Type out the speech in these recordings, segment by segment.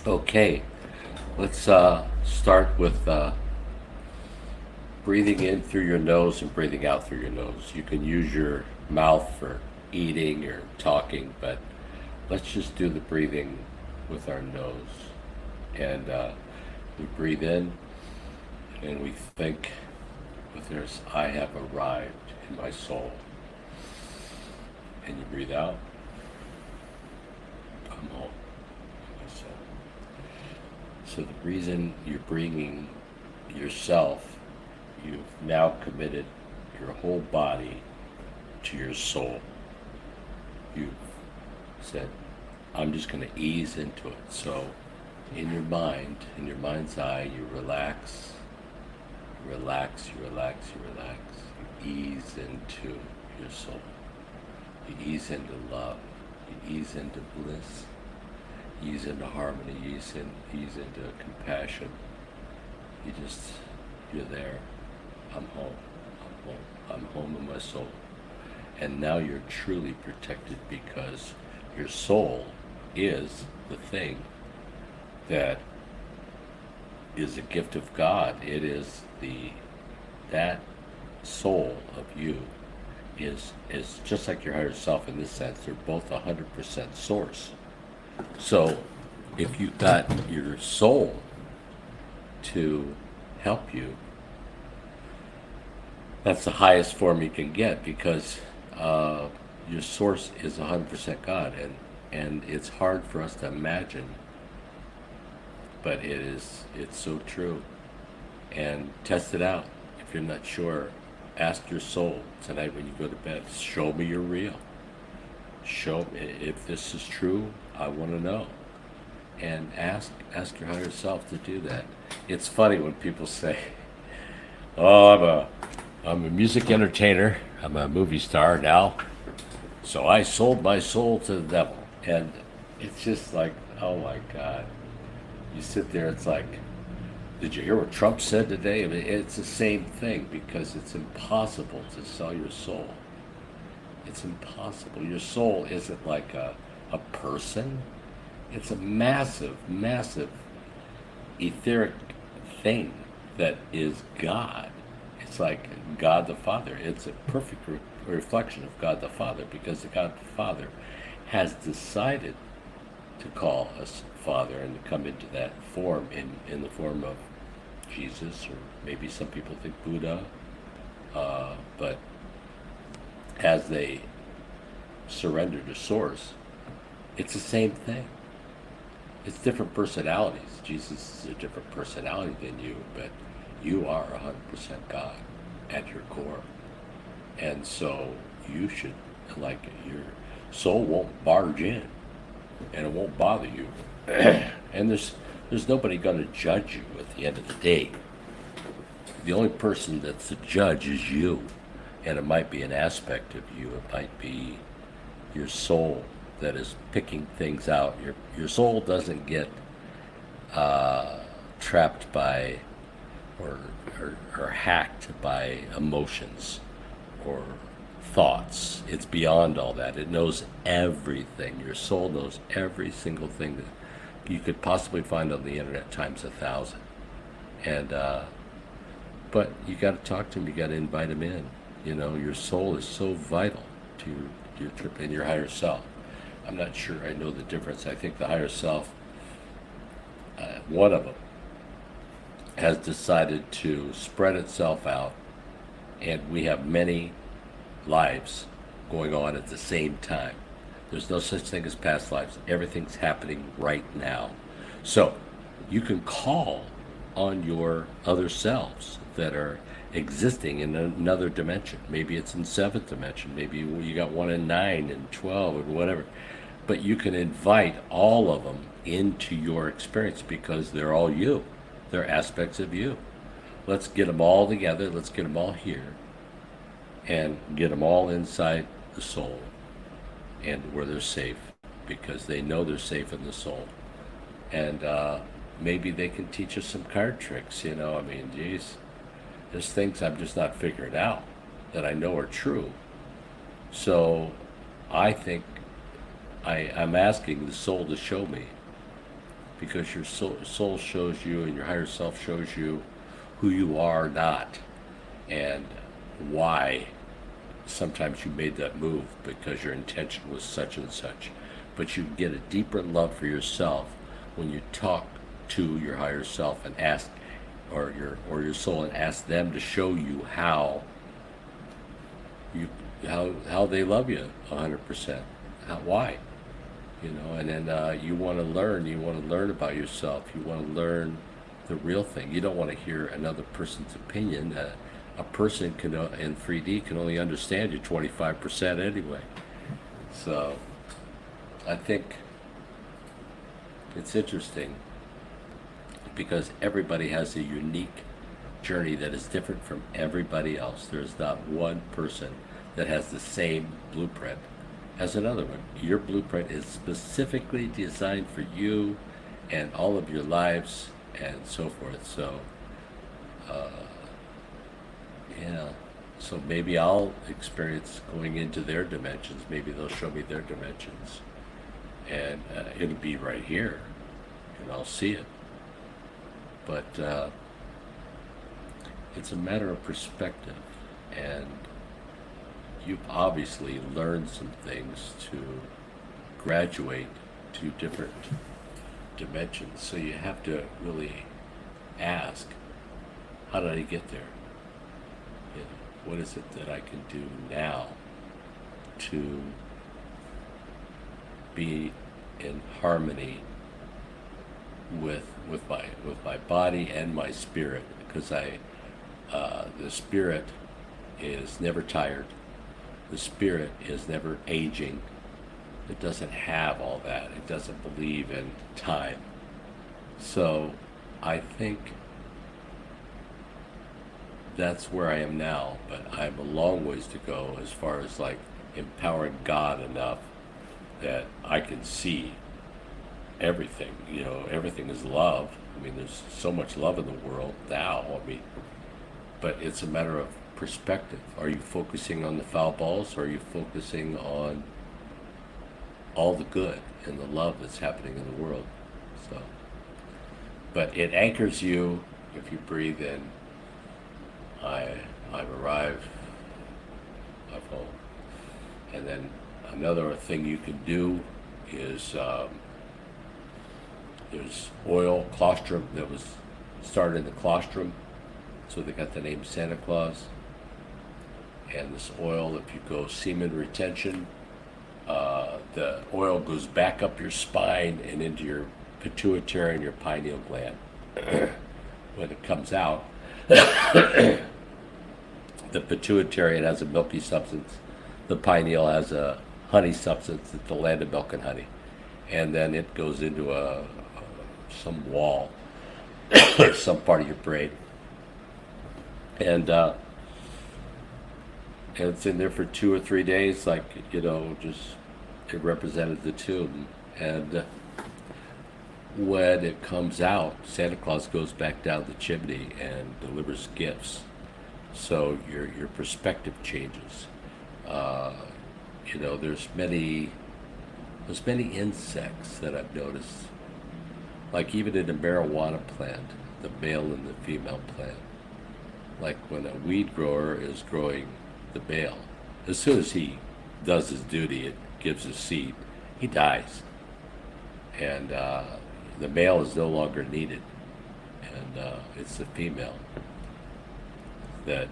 Okay, let's start with breathing in through your nose and breathing out through your nose. You can use your mouth for eating or talking, but let's just do the breathing with our nose. And we breathe in and we think with this, I have arrived in my soul. And you breathe out, I'm home in my soul. So the reason you're bringing yourself, you've now committed your whole body to your soul. You've said, I'm just going to ease into it. So in your mind, in your mind's eye, you relax, you relax, you relax, you relax. You ease into your soul. You ease into love. You ease into bliss. You ease into harmony. You ease into compassion. You just, you're there. I'm home. I'm home. I'm home in my soul. And now you're truly protected because your soul is the thing that is a gift of God. It is that soul of you is just like your higher self in this sense. They're both 100% source. So if you got your soul to help you, that's the highest form you can get because your source is 100% God, and it's hard for us to imagine, but it's so true. And test it out. If you're not sure, ask your soul tonight when you go to bed. Show me you're real. Show me if this is true. I want to know. And ask your higher self to do that. It's funny when people say, "Oh, I'm a music entertainer. I'm a movie star now. So I sold my soul to the devil." And it's just like, oh my God. You sit there, it's like, did you hear what Trump said today? I mean, it's the same thing because it's impossible to sell your soul. It's impossible. Your soul isn't like a person. It's a massive, massive etheric thing that is God. It's like God the Father. It's a perfect reflection of God the Father because the God the Father has decided to call us Father and to come into that form in the form of Jesus, or maybe some people think Buddha, but as they surrender to Source, it's the same thing. It's different personalities. Jesus is a different personality than you, but you are 100% God at your core. And so you should, like, your soul won't barge in and it won't bother you. And there's nobody going to judge you at the end of the day. The only person that's the judge is you. And it might be an aspect of you. It might be your soul that is picking things out. Your soul doesn't get trapped by or, or hacked by emotions or thoughts. It's beyond all that. It knows everything. Your soul knows every single thing that you could possibly find on the internet times 1,000. And but you got to talk to him. You got to invite him in. You know, your soul is so vital to your trip and your higher self. I'm not sure I know the difference. I think the higher self, one of them, has decided to spread itself out, and we have many lives going on at the same time. There's no such thing as past lives. Everything's happening right now. So you can call on your other selves that are existing in another dimension. Maybe it's in seventh dimension. Maybe you got one in 9 and 12 or whatever. But you can invite all of them into your experience because they're all you. They're aspects of you. Let's get them all together. Let's get them all here and get them all inside the soul and where they're safe because they know they're safe in the soul. And maybe they can teach us some card tricks, you know. I mean, geez, there's things I'm just not figuring out that I know are true. So I think I'm asking the soul to show me, because your soul shows you and your higher self shows you who you are not, and why sometimes you made that move because your intention was such and such. But you get a deeper love for yourself when you talk to your higher self and ask, or your soul, and ask them to show you you how they love you 100%. Why? And then you want to learn. You want to learn about yourself. You want to learn the real thing. You don't want to hear another person's opinion. A person can in 3D can only understand you 25% anyway. So I think it's interesting because everybody has a unique journey that is different from everybody else. There's not one person that has the same blueprint as another one. Your blueprint is specifically designed for you and all of your lives and so forth. So, yeah. So maybe I'll experience going into their dimensions. Maybe they'll show me their dimensions. And it'll be right here, and I'll see it. But it's a matter of perspective, and you've obviously learned some things to graduate to different dimensions. So you have to really ask, how did I get there? What is it that I can do now to be in harmony with my body and my spirit? Because the spirit is never tired. The spirit is never aging. It doesn't have all that. It doesn't believe in time. So I think that's where I am now, but I have a long ways to go as far as like empowering God enough that I can see everything. Everything is love. I mean, there's so much love in the world now. I mean, but it's a matter of perspective. Are you focusing on the foul balls, or are you focusing on all the good and the love that's happening in the world? So, but it anchors you if you breathe in. I've arrived. I've home. And then another thing you can do is there's oil colostrum that was started in the colostrum, so they got the name Santa Claus. And this oil, if you go semen retention, the oil goes back up your spine and into your pituitary and your pineal gland. When it comes out, the pituitary, it has a milky substance. The pineal has a honey substance. It's the land of milk and honey. And then it goes into some wall, some part of your brain. And it's in there for 2 or 3 days, just it represented the tomb. And when it comes out, Santa Claus goes back down the chimney and delivers gifts. So your perspective changes. There's many insects that I've noticed, like even in a marijuana plant, the male and the female plant. Like when a weed grower is growing the male, as soon as he does his duty, it gives his seed, he dies. And the male is no longer needed, and it's the female that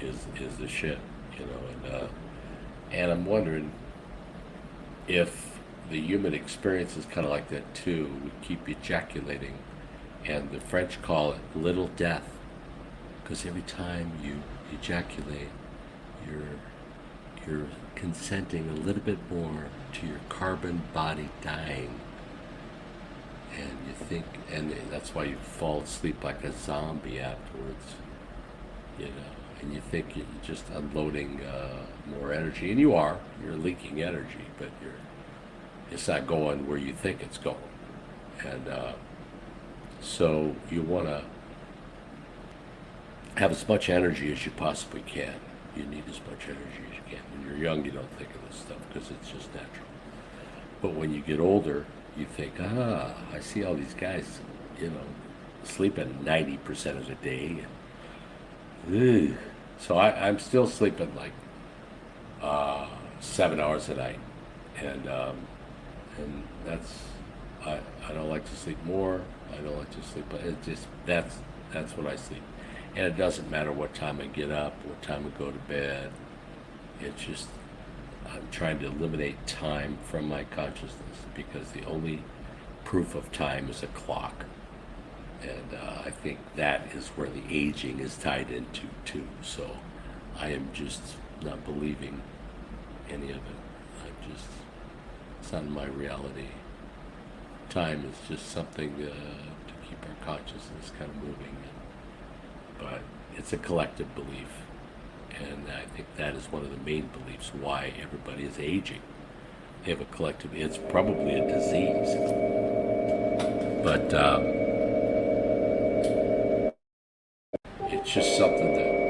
is the shit, and I'm wondering if the human experience is kind of like that too. We keep ejaculating, and the French call it little death, because every time you ejaculate, you're consenting a little bit more to your carbon body dying. And you think, and that's why you fall asleep like a zombie afterwards, and you think you're just unloading more energy, and you're leaking energy, but it's not going where you think it's going. And so you want to have as much energy as you possibly can. You need as much energy as you can. When you're young, you don't think of this stuff because it's just natural. But when you get older, you think, I see all these guys, sleeping 90% of the day. Ugh. So I'm still sleeping like 7 hours a night, and that's I don't like to sleep more. I don't like to sleep, but it just that's what I sleep, and it doesn't matter what time I get up, what time I go to bed. It's just I'm trying to eliminate time from my consciousness because the only proof of time is a clock, and I think that is where the aging is tied into too. So I am just not believing any of it. It's not my reality. Time is just something to keep our consciousness kind of moving, but it's a collective belief, and I think that is one of the main beliefs why everybody is aging. They have a collective. It's probably a disease, but it's just something that